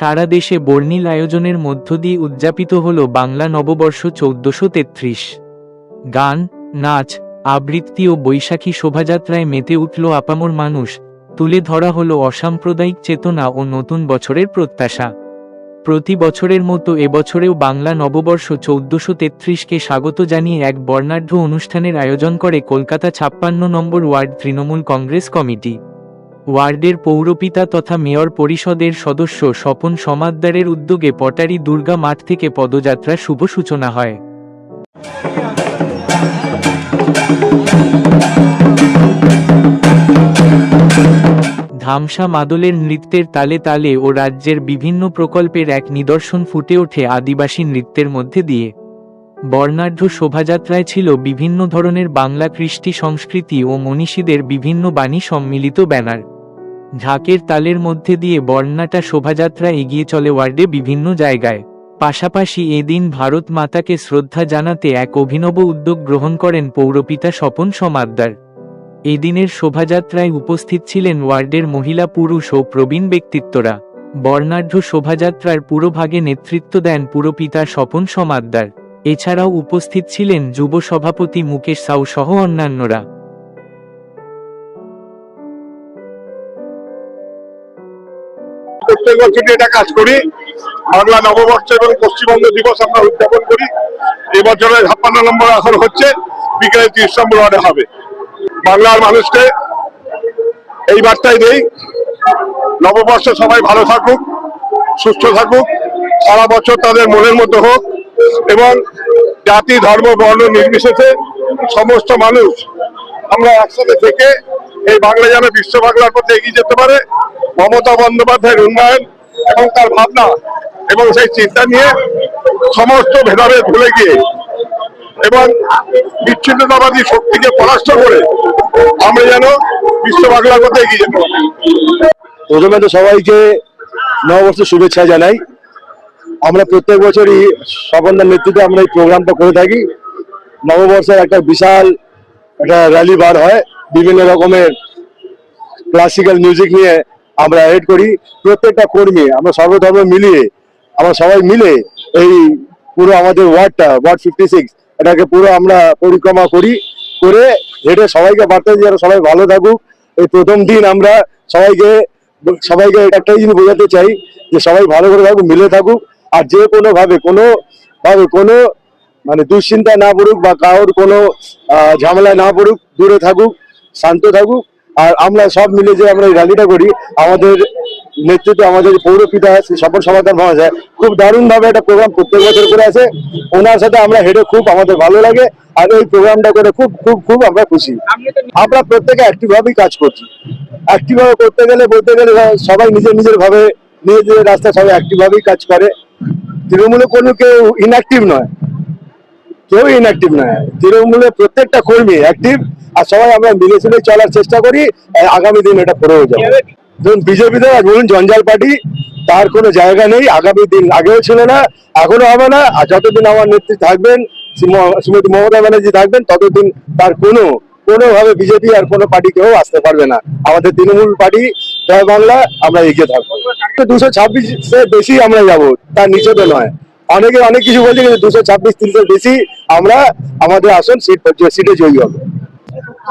সারা দেশে বর্ণিল আয়োজনের মধ্য দিয়ে উদযাপিত হল বাংলা নববর্ষ 1433। গান, নাচ, আবৃত্তি ও বৈশাখী শোভাযাত্রায় মেতে উঠল আপামর মানুষ। তুলে ধরা হল অসাম্প্রদায়িক চেতনা ও নতুন বছরের প্রত্যাশা। প্রতি বছরের মতো এবছরেও বাংলা নববর্ষ 1433কে স্বাগত জানিয়ে এক বর্ণাঢ্য অনুষ্ঠানের আয়োজন করে কলকাতা 56 নম্বর ওয়ার্ড তৃণমূল কংগ্রেস কমিটি। ওয়ার্ডের পৌরপিতা তথা মেয়র পরিষদের সদস্য স্বপন সমাদ্দারের উদ্যোগে পটারি দুর্গা মাঠ থেকে পদযাত্রার শুভ সূচনা হয়। ধামসা মাদলের নৃত্যের তালে তালে ও রাজ্যের বিভিন্ন প্রকল্পের এক নিদর্শন ফুটে ওঠে আদিবাসী নৃত্যের মধ্যে দিয়ে। বর্ণাঢ্য শোভাযাত্রায় ছিল বিভিন্ন ধরনের বাংলা কৃষ্টি সংস্কৃতি ও মনীষীদের বিভিন্ন বাণী সম্মিলিত ব্যানার। ঢাকের তালের মধ্যে দিয়ে বর্ণাঢ্য শোভাযাত্রা এগিয়ে চলে ওয়ার্ডে বিভিন্ন জায়গায়। পাশাপাশি এদিন ভারত মাতাকে শ্রদ্ধা জানাতে এক অভিনব উদ্যোগ গ্রহণ করেন পৌরপিতা স্বপন সমাদ্দার। এদিনের শোভাযাত্রায় উপস্থিত ছিলেন ওয়ার্ডের মহিলা, পুরুষ ও প্রবীণ ব্যক্তিত্বরা। বর্ণাঢ্য শোভাযাত্রার পুরোভাগে নেতৃত্ব দেন পুরপিতা স্বপন সমাদ্দার। এছাড়াও উপস্থিত ছিলেন যুব সভাপতি মুকেশ সাউ সহ অন্যান্যরা। প্রত্যেক বছর এটা কাজ করি, বাংলা নববর্ষ এবং পশ্চিমবঙ্গ দিবস আমরা উদযাপন করি। এবছরে 56 নম্বর আসর হচ্ছে, বিকেলে 30 নম্বর ওয়ার্ডে হবে। বাংলার মানুষকে এই বার্তাই দেই, নববর্ষে সবাই ভালো থাকুক, সুস্থ থাকুক, সারা বছর তাদের মনের মতো হোক এবং জাতি, ধর্ম, বর্ণ নির্বিশেষে সমস্ত মানুষ আমরা একসাথে থেকে এই বাংলা যেন বিশ্ব বাংলার পথে এগিয়ে যেতে পারে। মমতা বন্দ্যোপাধ্যায়ের উন্নয়ন এবং তার ভাবনা এবং সেই চিন্তা নিয়ে সমস্ত ভেদাভেদ ভুলে গিয়ে এবং বিচ্ছিন্নতাবাদী শক্তিকে পরাস্ত করে আমরা যেন বিশ্ব বাংলার পথে এগিয়ে যেতে পারি। প্রথমে তো সবাইকে নববর্ষের শুভেচ্ছা জানাই। আমরা প্রত্যেক বছরই স্বপনদার নেতৃত্বে আমরা এই প্রোগ্রামটা করে থাকি। নববর্ষের একটা বিশাল একটা র্যালি বার হয়, বিভিন্ন রকমের ক্লাসিক্যাল মিউজিক নিয়ে আমরা এড করি। প্রত্যেকটা কর্মী আমরা সর্বধর্ম মিলিয়ে আমরা সবাই মিলে এই পুরো আমাদের ওয়ার্ড 56 এটাকে পুরো আমরা পরিক্রমা করি, করে হেঁটে সবাইকে বার্তা দিই যেন সবাই ভালো থাকুক। এই প্রথম দিন আমরা সবাইকে একটাই জিনিস বোঝাতে চাই যে সবাই ভালো করে থাকুক, মিলে থাকুক, আর যে কোনো মানে দুশ্চিন্তা না পড়ুক বা কারোর কোনো ঝামেলা না পড়ুক, দূরে থাকুক, শান্ত থাকুক। আর আমরা সব মিলে যে আমরা এই র্যালিটা করি, আমাদের নেতৃত্বে আমাদের পৌরপিতা স্বপন সমাদ্দার মহাশয় খুব দারুণ ভাবে একটা প্রোগ্রাম প্রত্যেক বছর করে আছে। ওনার সাথে আমরা হেঁটে খুব আমাদের ভালো লাগে, আর এই প্রোগ্রামটা করে খুব খুব খুব আমরা খুশি। আমরা প্রত্যেকে অ্যাক্টিভ ভাবেই কাজ করছি। অ্যাক্টিভ ভাবে করতে গেলে বলতে গেলে সবাই নিজের ভাবে নিজের রাস্তায় সবাই অ্যাক্টিভ ভাবেই কাজ করে। তৃণমূলে কোনো কেউ ইনঅ্যাক্টিভ নয়, তৃণমূলের প্রত্যেকটা কর্মী অ্যাক্টিভ, আর সবাই আমরা মিলে ঝুলে চলার চেষ্টা করি। আগামী দিন এটা করেও যাবো। ধরুন বিজেপিতে বলুন জঞ্জাল পার্টি, তার কোনো জায়গা নেই। আগামী দিন আগেও ছিল না, এখনো হবে না। আর যতদিন আমার নেতৃত্ব থাকবেন, শ্রীমতী মমতা ব্যানার্জি থাকবেন, ততদিন তার কোনোভাবে বিজেপি আর কোনো পার্টি কেউ আসতে পারবে না। আমাদের তৃণমূল পার্টি জয় বাংলা, আমরা এগিয়ে থাকবো। 226 বেশি আমরা যাবো, তার নিচে তো নয়। অনেকে অনেক কিছু বলছে, কিন্তু 226-30 বেশি আমরা আমাদের আসন সিটে জয়ী হবে।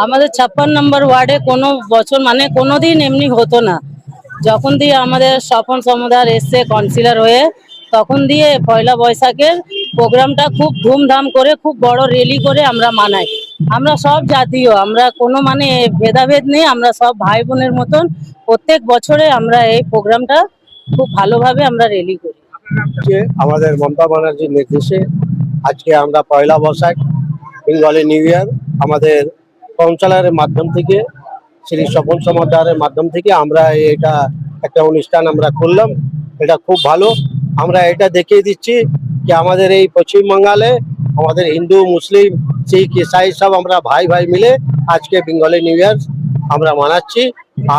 আমাদের 56 নম্বর ওয়ার্ডে কোনো বছর মানে কোনোদিন এমনি হতো না। যখন দিয়ে আমাদের স্বপন সমাদ্দার এসছে কাউন্সিলর হয়ে, তখন দিয়ে পয়লা বৈশাখের প্রোগ্রামটা খুব ধুমধাম করে, খুব বড় র্যালি করে আমরা মানাই। আমরা সব জাতীয়, আমরা কোনো মানে ভেদাভেদ নেই, আমরা সব ভাই বোনের মতন প্রত্যেক বছরে আমরা এই প্রোগ্রামটা খুব ভালোভাবে আমরা র্যালি করি। আমাদের মমতা ব্যানার্জির নির্দেশে আজকে আমরা পয়লা বৈশাখ বেঙ্গলি নিউ ইয়ার আমাদের কাউন্সিলরের মাধ্যম থেকে, শ্রী স্বপন সমাদ্দারের মাধ্যম থেকে আমরা এটা একটা অনুষ্ঠান আমরা করলাম। এটা খুব ভালো। আমরা এটা দেখিয়ে দিচ্ছি যে আমাদের এই পশ্চিমবাংলায় আমাদের হিন্দু, মুসলিম, শিখ, ইসাই সব আমরা ভাই মিলে আজকে বেঙ্গলি নিউ ইয়ার আমরা মানাচ্ছি।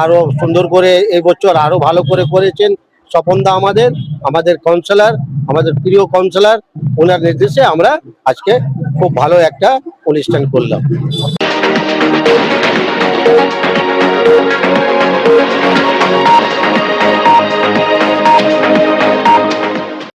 আরো সুন্দর করে এই বছর আরো ভালো করে করেছেন স্বপনদা, আমাদের কাউন্সিলর, আমাদের প্রিয় কাউন্সিলর, ওনার নির্দেশে আমরা আজকে খুব ভালো একটা অনুষ্ঠান করলাম।